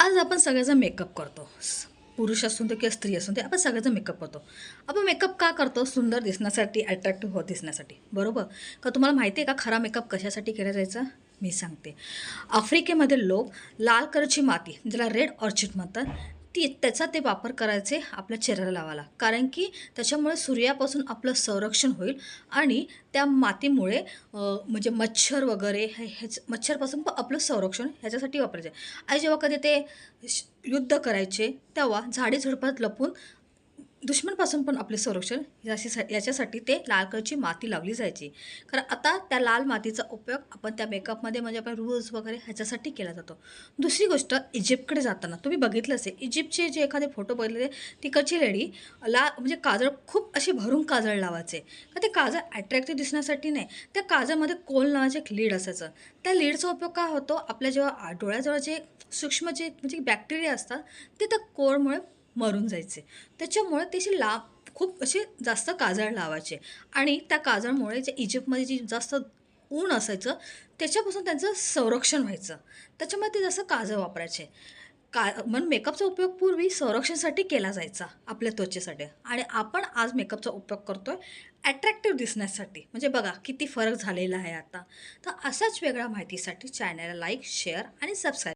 आज आपण सगळेजण मेकअप करतो. पुरुष असून दे किंवा स्त्री असून दे, आपण सगळेजण मेकअप करतो. आपण मेकअप का करतो? सुंदर दिसण्यासाठी, अट्रॅक्टिव्ह होत दिसण्यासाठी, बरोबर? का तुम्हाला माहिती आहे का खरा मेकअप कशासाठी केला जायचा? मी सांगते. आफ्रिकेमध्ये लोक लाल कलरची माती, ज्याला रेड ऑर्चिड म्हणतात, त्याचा ते वापर करायचे आपल्या चेहऱ्याला लावायला. कारण की त्याच्यामुळे सूर्यापासून आपलं संरक्षण होईल आणि त्या मातीमुळे म्हणजे मच्छर वगैरे मच्छरपासून पण आपलं संरक्षण ह्याच्यासाठी वापरायचे. आणि जेव्हा कधी ते युद्ध करायचे तेव्हा झाडी झुडपात लपून दुश्मनपासून पण आपले संरक्षण याच्यासाठी ते लाल कलरची माती लावली जायची. कारण आता त्या लाल मातीचा उपयोग आपण त्या मेकअपमध्ये म्हणजे आपण रूल्स वगैरे ह्याच्यासाठी केला जातो. दुसरी गोष्ट, इजिप्तकडे जाताना तुम्ही बघितलं असेल, इजिप्तचे जे एखादे फोटो बघितले, तिकडची लेडी म्हणजे काजळ खूप अशी भरून काजळ लावायचे. का ते काजळ अट्रॅक्टिव्ह दिसण्यासाठी नाही, त्या काजळमध्ये कोल नावाचे एक लीड असायचं. त्या लीडचा उपयोग काय होतो, आपल्या जेव्हा डोळ्याजवळ जे सूक्ष्म जे म्हणजे बॅक्टेरिया असतात ते त्या कोळमुळे मरून जायचे. त्याच्यामुळे त्याची खूप असे जास्त काजळ लावायचे आणि त्या काजळमुळे जे इजिप्तमध्ये जी जास्त ऊन असायचं त्याच्यापासून त्यांचं संरक्षण व्हायचं. त्याच्यामुळे ते जास्त काजळ वापरायचे. म्हणून मेकअपचा उपयोग पूर्वी संरक्षणासाठी केला जायचा आपल्या त्वचेसाठी, आणि आपण आज मेकअपचा उपयोग करतोय अट्रॅक्टिव्ह दिसण्यासाठी. म्हणजे बघा किती फरक झालेला आहे आता. तर अशाच वेगळ्या माहितीसाठी चॅनलला लाईक, शेअर आणि सबस्क्राईब